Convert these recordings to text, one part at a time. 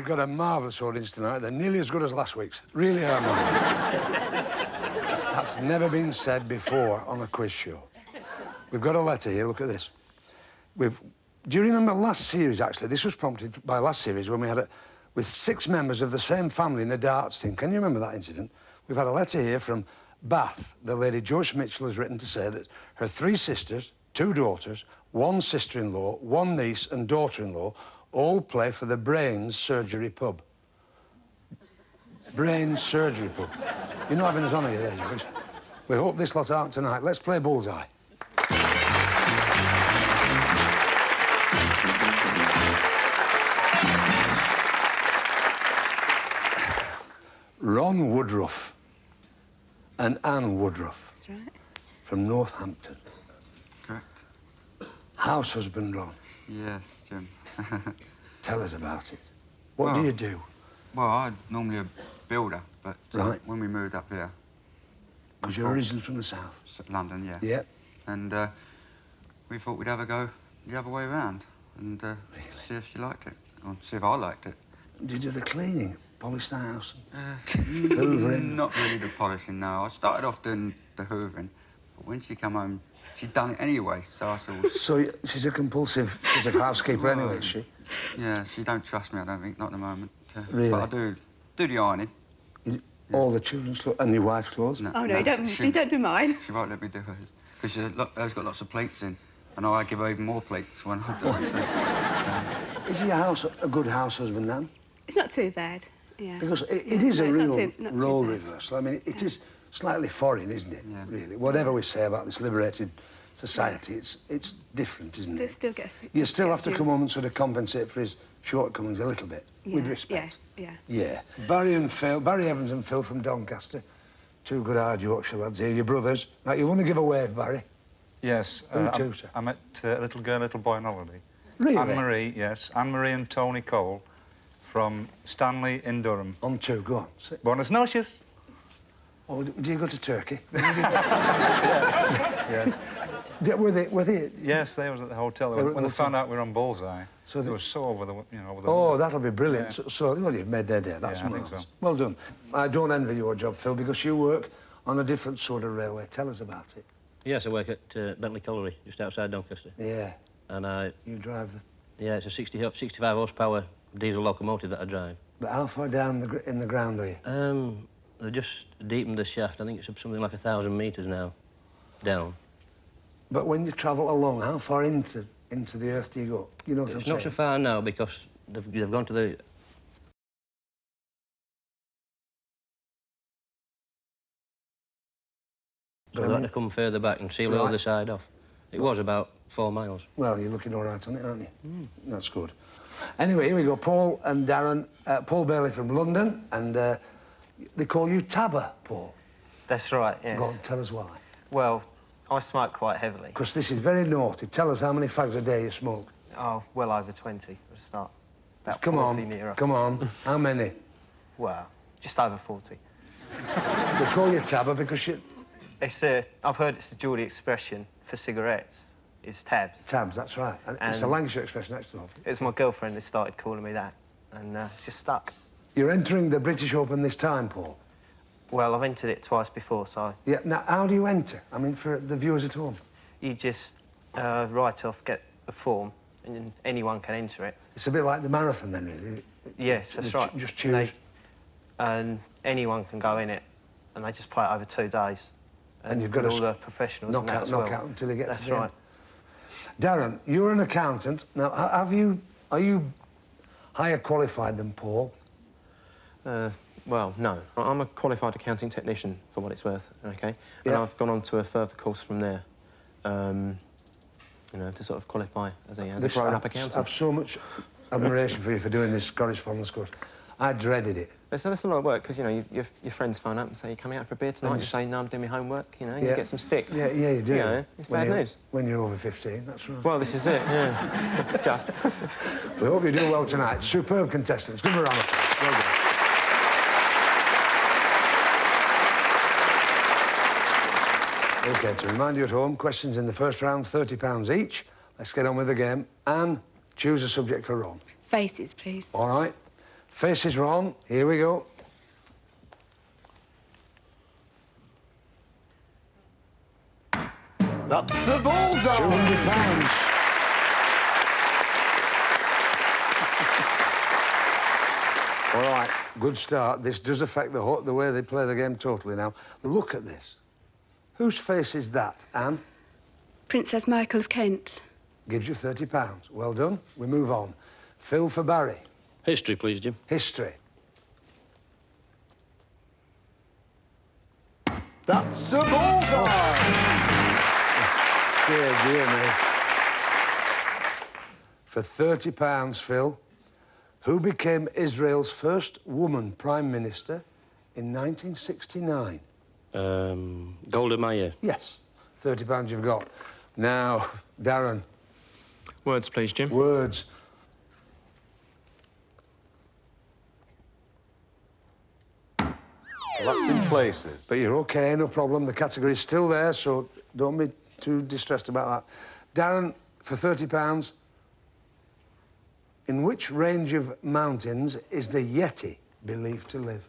got a marvellous audience tonight. They're nearly as good as last week's. Really are marvellous. That's never been said before on a quiz show. We've got a letter here, look at this. Do you remember last series, actually? This was prompted by last series when we had with 6 members of the same family in a darts team. Can you remember that incident? We've had a letter here from Bath. The lady Joyce Mitchell has written to say that her 3 sisters, 2 daughters, 1 sister-in-law, 1 niece and daughter-in-law all play for the Brains Surgery Pub. Brains Surgery Pub. You're not having us on here there, Joyce. We hope this lot aren't tonight. Let's play Bullseye. Ron Woodruff and Anne Woodruff. That's right. From Northampton. Correct. House husband, Ron. Yes, Jim. Tell us about it. What do you do? Well, I'm normally a builder, but right. When we moved up here... Because you're originally from the south? London, yeah. Yep. And we thought we'd have a go the other way around and really? see if she liked it, or see if I liked it. Did you do the cleaning? Polish the house? Hoovering? Not really the polishing, no. I started off doing the hoovering, but when she came home, she'd done it anyway, so I thought... So she's a compulsive sort of housekeeper anyway, is she? Yeah, she don't trust me, I don't think, not at the moment. Really? But I do the ironing. All the children's clothes and your wife's clothes? No, you don't do mine. She won't let me do hers, because hers got lots of plates in, and I give her even more plates when I do it. So, Is your house a good house husband, then? It's not too bad, yeah. Because it is a real not role too reversal. I mean, it is slightly foreign, isn't it, yeah. really? Whatever we say about this liberated society, it's different, isn't it? Still get... You still have to come home and sort of compensate for his shortcomings a little bit, with respect. Yes, yeah. Barry Evans and Phil from Doncaster, 2 good hard Yorkshire lads here, your brothers. Now, you want to give a wave, Barry? Yes. Who to, sir? I met a little girl, little boy on holiday. Really? Anne-Marie, yes. Anne-Marie and Tony Cole from Stanley in Durham. On 2, go on. Buenos noches. Oh, do you go to Turkey? Yeah. Were they? Yes, they was at the hotel. When they found out we were on Bullseye, so they were so over the, Oh, that'll be brilliant. Yeah. So well, you've made their day. That's I think so. Well done. I don't envy your job, Phil, because you work on a different sort of railway. Tell us about it. Yes, I work at Bentley Colliery, just outside Doncaster. Yeah. And You drive the... Yeah, it's a 65 horsepower diesel locomotive that I drive. But how far down in the ground are you? They just deepened the shaft. I think it's something like 1,000 metres now, down. But when you travel along, how far into the earth do you go? You know what I'm saying? It's not so far now because they've gone to the... So they had to come further back and seal the other side off. It was about 4 miles. Well, you're looking all right on it, aren't you? That's good. Anyway, here we go. Paul and Darren. Paul Bailey from London, and they call you Tabber, Paul. That's right, yes. Go on, tell us why. Well, I smoke quite heavily. Because this is very naughty. Tell us how many fags a day you smoke. Oh, well over 20 at the start. About Come 40 on, near. come on. How many? Well, just over 40. They call you Tabber because you... It's I've heard it's the Geordie expression for cigarettes. It's tabs. Tabs, that's right. And it's a Lancashire expression, actually. It's my girlfriend that started calling me that, and it's just stuck. You're entering the British Open this time, Paul? Well, I've entered it twice before, so... Yeah, now, how do you enter? I mean, for the viewers at home. You just write off, get the form, and anyone can enter it. It's a bit like the marathon, then, really? Yes, that's right. Just choose. And anyone can go in it, and they just play it over 2 days. And you've got to... all the professionals knock out until you get to the end. That's right. Darren, you're an accountant. Now, are you higher qualified than Paul? Well, no. I'm a qualified accounting technician, for what it's worth, OK? And I've gone on to a further course from there, you know, to sort of qualify as a grown-up accountant. I've so much admiration for you for doing this correspondence course. I dreaded it. That's a lot of work, because, you know, your friends phone up and say, you're coming out for a beer tonight, you say, no, I'm doing my homework, you know, you get some stick. Yeah, you do. You know, it's bad news. When you're over 15, that's right. Well, this is it, yeah. Just. We hope you do well tonight. Superb contestants. Give them a round of applause. Well done. OK, to remind you at home, questions in the first round, £30 each. Let's get on with the game. Anne, choose a subject for Ron. Faces, please. All right. Faces are on. Here we go. That's a bullseye. £200. All right, good start. This does affect the way they play the game totally now. Look at this. Whose face is that, Anne? Princess Michael of Kent. Gives you £30. Well done. We move on. Phil for Barry. History, please, Jim. History. That's a bullseye. Dear me. For £30, Phil, who became Israel's first woman Prime Minister in 1969? Golda Meir. Yes. £30 you've got. Now, Darren. Words, please, Jim. Words. That's in places. But you're OK, no problem. The category's still there, so don't be too distressed about that. Darren, for £30, in which range of mountains is the Yeti believed to live?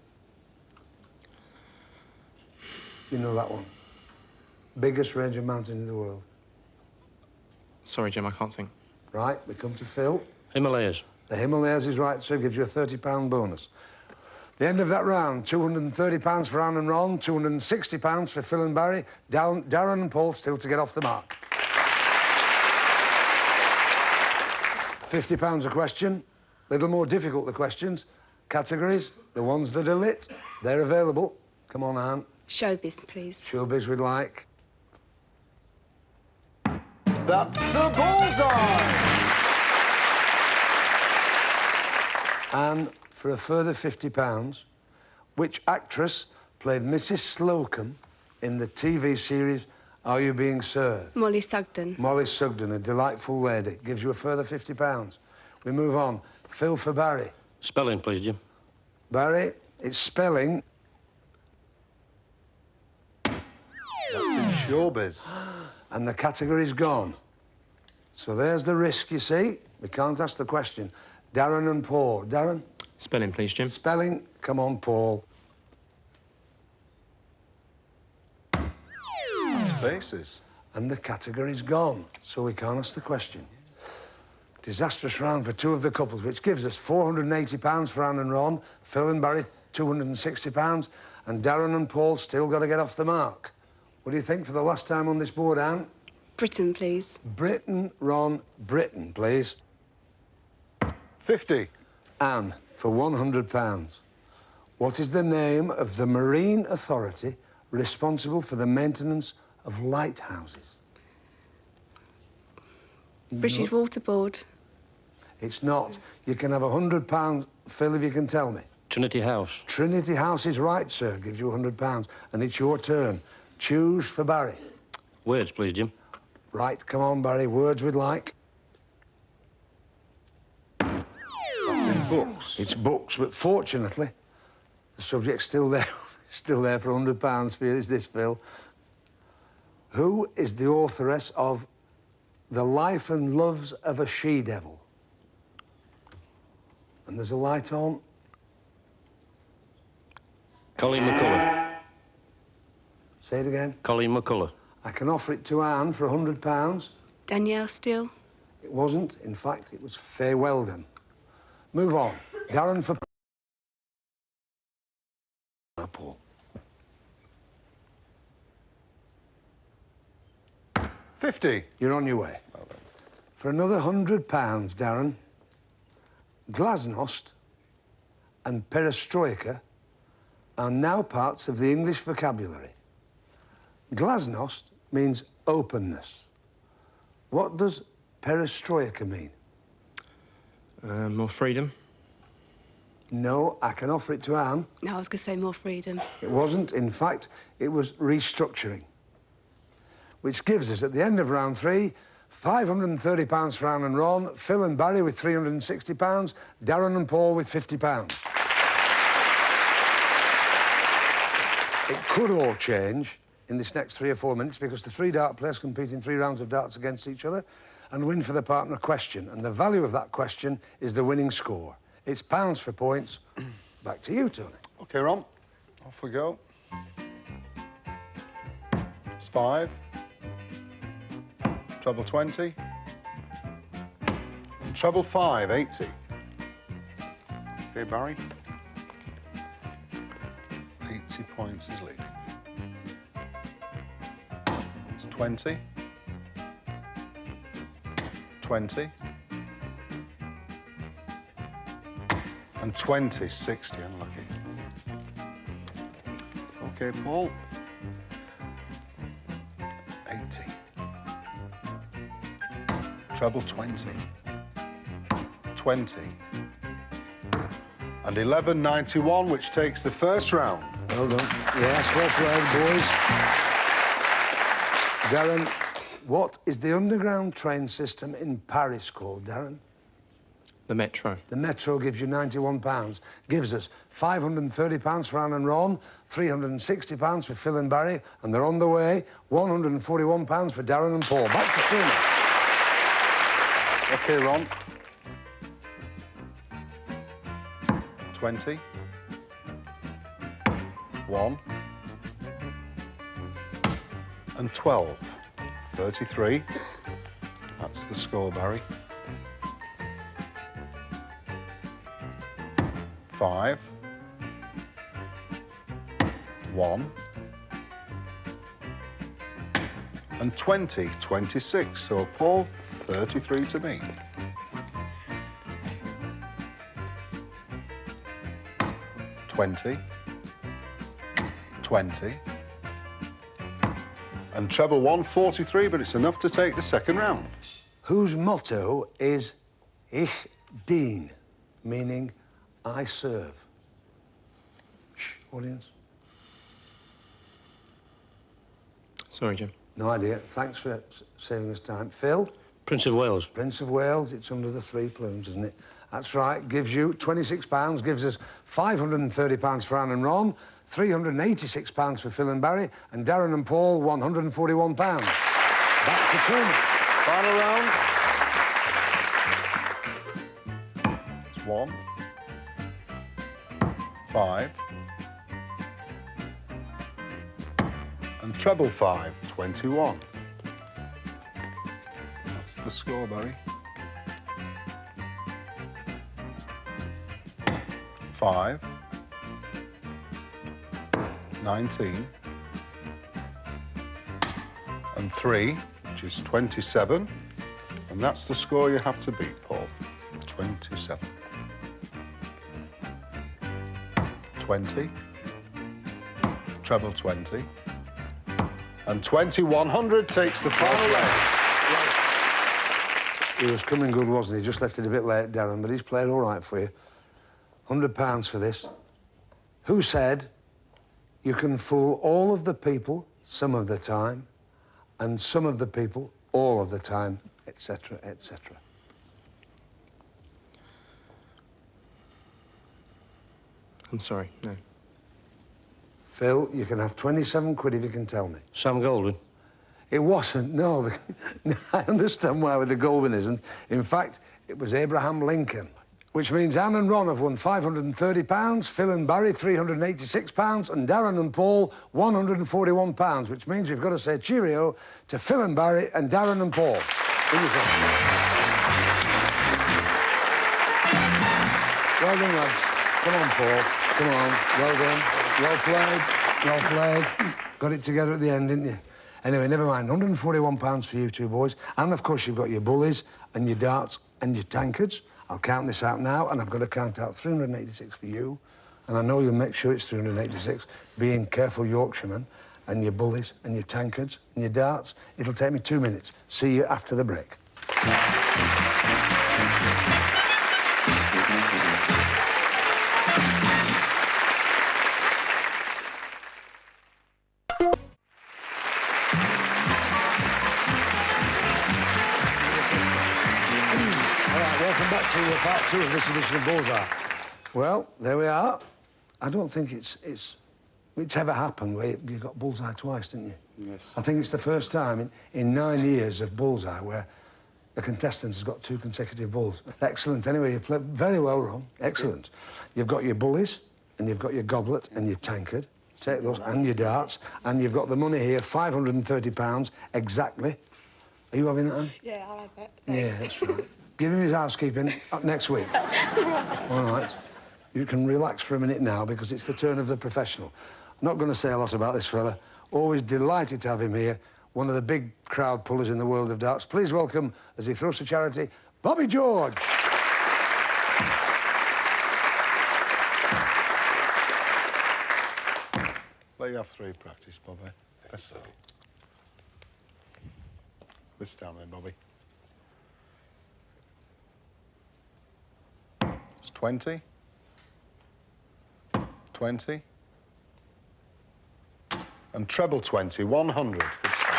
You know that one. Biggest range of mountains in the world. Sorry, Jim, I can't think. Right, we come to Phil. Himalayas. The Himalayas is right, so gives you a £30 bonus. The end of that round, £230 for Anne and Ron, £260 for Phil and Barry. Darren and Paul still to get off the mark. £50 a question. Little more difficult, the questions. Categories, the ones that are lit, they're available. Come on, Anne. Showbiz, please. Showbiz we'd like. That's a bullseye. And for a further £50, which actress played Mrs. Slocum in the TV series Are You Being Served? Molly Sugden. Molly Sugden, a delightful lady. Gives you a further £50. We move on. Phil for Barry. Spelling, please, Jim. Barry, it's spelling. That's in showbiz. And the category's gone. So there's the risk, you see. We can't ask the question. Darren and Paul. Darren? Spelling, please, Jim. Spelling. Come on, Paul. That's faces. And the category's gone, so we can't ask the question. Disastrous round for two of the couples, which gives us £480 for Anne and Ron, Phil and Barry, £260, and Darren and Paul still got to get off the mark. What do you think for the last time on this board, Anne? Britain, please. Britain, Ron, Britain, please. 50. Anne, for £100. What is the name of the Marine Authority responsible for the maintenance of lighthouses? British Water Board. It's not. You can have £100, Phil, if you can tell me. Trinity House. Trinity House is right, sir. Gives you £100. And it's your turn. Choose for Barry. Words, please, Jim. Right, come on, Barry. Words we'd like. That's in books. It's books, but fortunately, the subject's still there. Still there for £100 for you. Is this, Phil? Who is the authoress of The Life and Loves of a She-Devil? And there's a light on. Colleen McCullough. Say it again. Colleen McCullough. I can offer it to Anne for £100. Danielle Steele. It wasn't. In fact, it was Faye Weldon. Move on. Darren for Paul. 50. You're on your way. For another £100, Darren, glasnost and perestroika are now parts of the English vocabulary. Glasnost means openness. What does perestroika mean? More freedom. No, I can offer it to Anne. No, I was going to say more freedom. It wasn't. In fact, it was restructuring. Which gives us, at the end of round 3, £530 for Anne and Ron, Phil and Barry with £360, Darren and Paul with £50. It could all change in this next 3 or 4 minutes because the 3 dart players compete in 3 rounds of darts against each other and win for the partner question. And the value of that question is the winning score. It's pounds for points. Back to you, Tony. OK, Ron. Off we go. It's 5. Treble 20. And treble 5, 80. OK, Barry. 80 points is leading. It's 20. 20. And 20, 60, unlucky. OK, Paul. 80. Treble 20. 20. And 11.91, which takes the first round. Well done. Yes, well played, boys. Darren, what is the underground train system in Paris called, Darren? The Metro. The Metro gives you £91, gives us £530 for Anne and Ron, £360 for Phil and Barry, and they're on the way, £141 for Darren and Paul. Back to Tuna. OK, Ron. 20. 1. And 12. 33. That's the score, Barry. 5. 1. And 20. 26. So, Paul, 33 to me. 20. 20. And treble 1, 43, but it's enough to take the second round. Whose motto is Ich dien, meaning I serve? Shh, audience. Sorry, Jim. No idea. Thanks for saving us time. Phil? Prince of Wales. Prince of Wales. It's under the 3 plumes, isn't it? That's right. Gives you £26, gives us £530 for Anne and Ron, £386 for Phil and Barry, and Darren and Paul, £141. Back to Tony. Final round. It's 1. 5. And treble 5, 21. That's the score, Barry. 5. 19. And 3, which is 27. And that's the score you have to beat, Paul. 27. 20. Treble 20. And 2100 takes the final round. He was coming good, wasn't he? Just left it a bit late, Darren, but he's played all right for you. £100 for this. Who said you can fool all of the people some of the time and some of the people all of the time, etc., etc.? I'm sorry, no. Phil, you can have 27 quid if you can tell me. Sam Goldwyn. It wasn't, no. I understand why with the Goldwynism. In fact, it was Abraham Lincoln. Which means Anne and Ron have won £530, Phil and Barry £386, and Darren and Paul £141, which means we've got to say cheerio to Phil and Barry and Darren and Paul. Here you go. Well done, lads. Come on, Paul. Come on. Well done. Well played. Well played. Got it together at the end, didn't you? Anyway, never mind. £141 for you two boys. And, of course, you've got your bullies and your darts and your tankards. I'll count this out now, and I've got to count out 386 for you. And I know you'll make sure it's 386, being careful Yorkshiremen, and your bullies, and your tankards, and your darts. It'll take me 2 minutes. See you after the break. Part 2 of this edition of Bullseye. Well, there we are. I don't think it's ever happened where you got Bullseye twice, didn't you? Yes. I think it's the first time in 9 years of Bullseye where The contestant has got 2 consecutive balls. Excellent. Anyway, you played very well, Ron. Excellent. You've got your bullies, and you've got your goblet and your tankard. Take those, and your darts, and you've got the money here, £530 exactly. Are you having that, Anne? Yeah, I'll have it. Yeah, that's right. Give him his housekeeping up next week. All right. You can relax for a minute now because it's the turn of the professional. I'm not going to say a lot about this fella. Always delighted to have him here. One of the big crowd pullers in the world of darts. Please welcome, as he throws to charity, Bobby George. Let you have 3 practice, Bobby. Yes. This down then, Bobby. It's 20. 20. And treble 20, 100. Good start.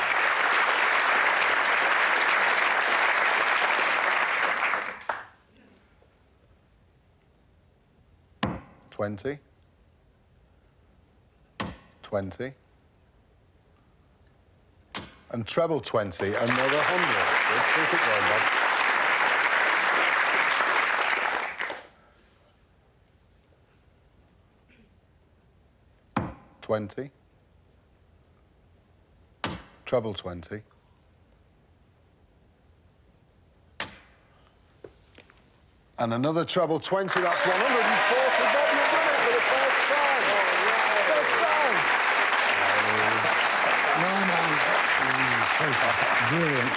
20. 20. And treble 20, another 100. Good, keep it going, Bob. 20. Treble 20. And another treble 20, that's 140. Bob, you've done it for the first time. First time. Brilliant.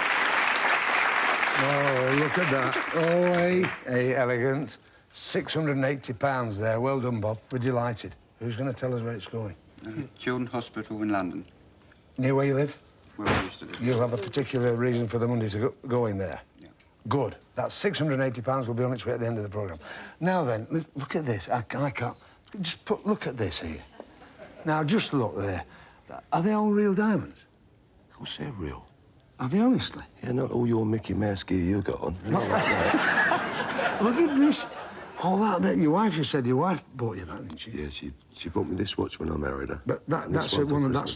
Oh, look at that. Oh, hey, elegant. £680 there. Well done, Bob. We're delighted. Who's going to tell us where it's going? Children's Hospital in London, Near where you live? where we used to live. You'll have a particular reason for the money to go in there. Yeah. Good. That £680 will be on its way at the end of the programme. Now then, look at this. I can't... Just look at this here. Now, just look there. Are they all real diamonds? Of course they're real. Are they honestly? Yeah, not all your Mickey Mouse gear you got on. They're not like that. Look at this. All that your wife, you said your wife bought you that, didn't she? Yeah, she bought me this watch when I married her. But that's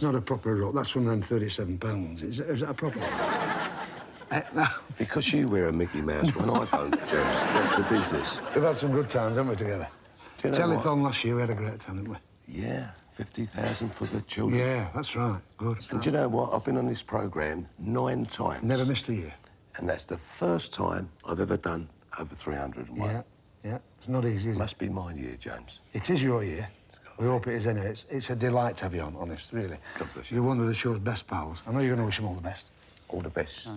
not a proper rope. That's one of them £37 ones. Is that a proper one? No. Because you wear a Mickey Mouse when I don't, James. That's the business. We've had some good times, haven't we, together? Do you know Telethon last year, we had a great time, didn't we? Yeah, 50,000 for the children. Yeah, that's right. Good. And do you know what? I've been on this programme 9 times. Never missed a year. And that's the first time I've ever done over 301. Yeah. It's not easy, is it? Must be my year, James. It is your year. We hope it is anyway. It's a delight to have you on, honest, really. God bless you. You're one of the show's best pals. I know you're going to wish them all the best. All the best.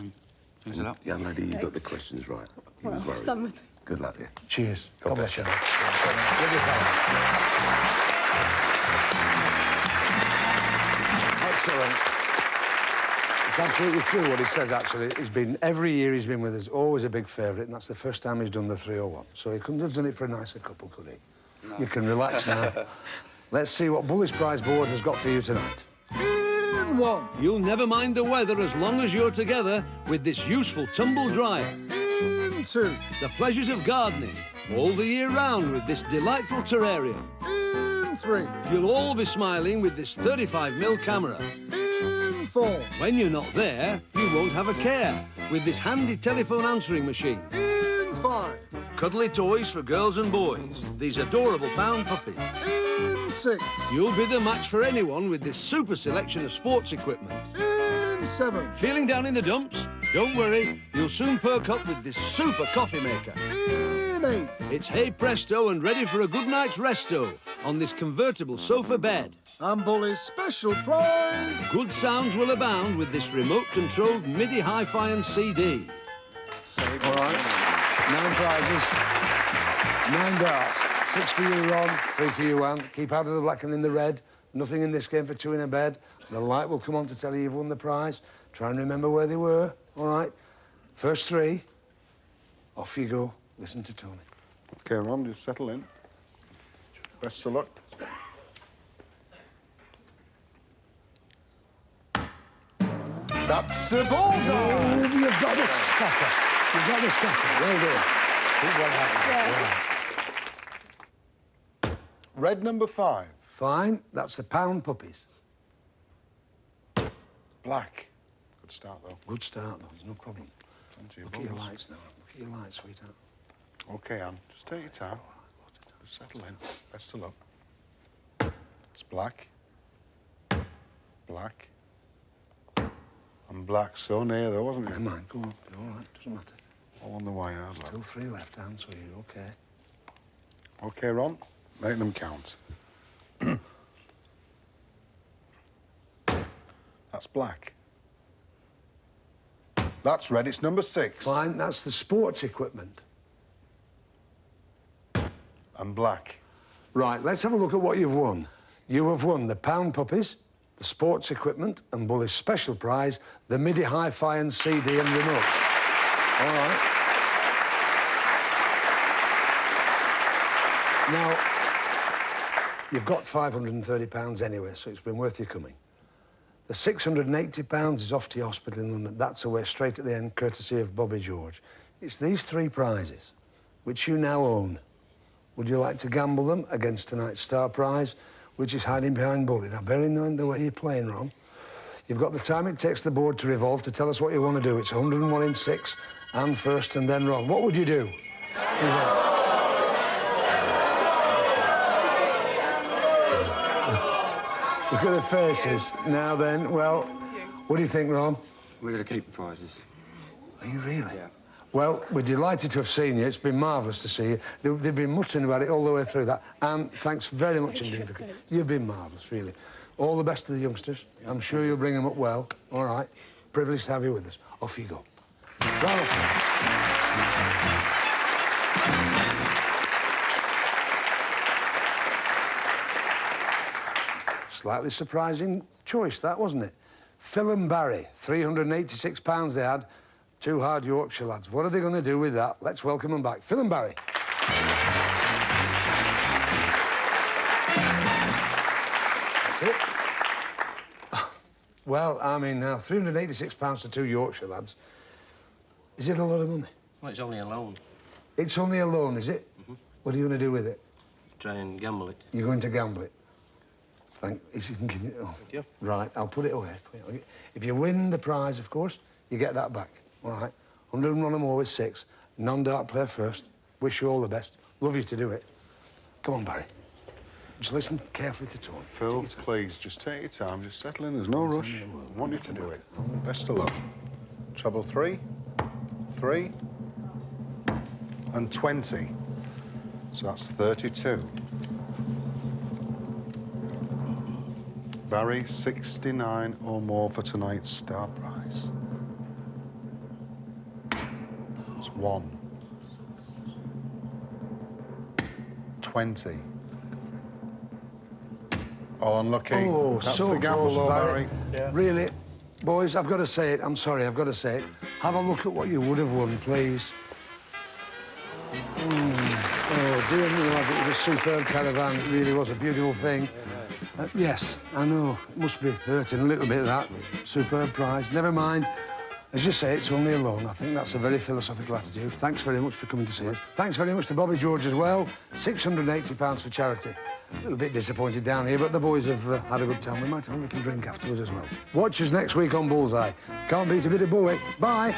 Thanks a lot. Young lady, you got the questions right. You was worried. Some of them. Good luck, yeah. Cheers. God bless you. Excellent. It's absolutely true what he says, actually. Every year he's been with us, always a big favourite, and that's the first time he's done the 301. So he couldn't have done it for a nicer couple, could he? No. You can relax now. Let's see what Bullies Prize Board has got for you tonight. In 1. You'll never mind the weather as long as you're together with this useful tumble dryer. In 2. The pleasures of gardening all the year round with this delightful terrarium. In 3. You'll all be smiling with this 35mm camera. In 4. When you're not there, you won't have a care with this handy telephone answering machine. In 5. Cuddly toys for girls and boys. These adorable pound puppies. In 6. You'll be the match for anyone with this super selection of sports equipment. In 7. Feeling down in the dumps? Don't worry, you'll soon perk up with this super coffee maker. In 8. It's hey presto and ready for a good night's resto on this convertible sofa bed. And Bully's special prize. Good sounds will abound with this remote-controlled MIDI hi-fi and CD. All right. 9 prizes. 9 darts. 6 for you, Ron. 3 for you, Anne. Keep out of the black and in the red. Nothing in this game for 2 in a bed. The light will come on to tell you you've won the prize. Try and remember where they were. All right. First 3. Off you go. Listen to Tony. OK, Ron, just settle in. Best of luck. That's a bullseye! Oh, you've got the stopper. You've got the stopper. Well done. Keep well out. Red number 5. Fine. That's the pound puppies. Black. Good start, though. Good start, though. There's no problem. 20 Look at your balls. lights now. Look at your lights, sweetheart. OK, Anne, just take your time. Just settle in. Best of luck. It's black. Black. And black. So near, though, wasn't it? Never mind, go on. You're all right, doesn't matter. All on the wire, hard luck. Still 3 left hands, so you're OK. OK, Ron, make them count. That's black. That's red, it's number 6. Fine, that's the sports equipment. And black. Right, let's have a look at what you've won. You have won the Pound Puppies, the sports equipment, and Bully's special prize, the MIDI hi-fi and CD and remote. All right. Now, you've got £530 anyway, so it's been worth you coming. The £680 is off to your hospital in London. That's away straight at the end, courtesy of Bobby George. It's these 3 prizes, which you now own. Would you like to gamble them against tonight's star prize, which is hiding behind Bully? Now, bear in mind the way you're playing, Ron. You've got the time it takes the board to revolve to tell us what you want to do. It's 101 in 6, and first and then Ron. What would you do? Look at the faces. Now then, well, what do you think, Ron? We're going to keep the prizes. Are you really? Yeah. Well, we're delighted to have seen you. It's been marvellous to see you. They've been muttering about it all the way through that. And thanks very much indeed for coming. You've been marvellous, really. All the best to the youngsters. I'm sure you'll bring them up well. All right. Privileged to have you with us. Off you go. Slightly surprising choice, that, wasn't it? Phil and Barry, £386 they had. 2 hard Yorkshire lads. What are they going to do with that? Let's welcome them back. Phil and Barry. That's it. Well, I mean, now, £386 to 2 Yorkshire lads. Is it a lot of money? Well, it's only a loan. It's only a loan, is it? Mm-hmm. What are you going to do with it? Try and gamble it. You're going to gamble it? If you can give it... Oh. Thank you. Right, I'll put it away for you. If you win the prize, of course, you get that back. All right? 101 or more with 6. Non-dart player first. Wish you all the best. Love you to do it. Come on, Barry. Just listen carefully to Tony. Phil, please, just take your time. Just settle in. There's no rush. I want you to do it. Best of luck. Treble 3. 3. And 20. So that's 32. Barry, 69 or more for tonight's star prize. That's 1. 20. Oh, unlucky. Oh, that's so the gamble, close, Barry. Yeah. Really? Boys, I've got to say it. I'm sorry, I've got to say it. Have a look at what you would have won, please. Oh, dear me, lad, it was a superb caravan. It really was a beautiful thing. Yes, I know. It must be hurting a little bit, that. Superb prize. Never mind. As you say, it's only a loan. I think that's a very philosophical attitude. Thanks very much for coming to see us. Thanks very much to Bobby George as well. £680 for charity. A little bit disappointed down here, but the boys have had a good time. We might have a little drink afterwards as well. Watch us next week on Bullseye. Can't beat a bit of bully. Bye.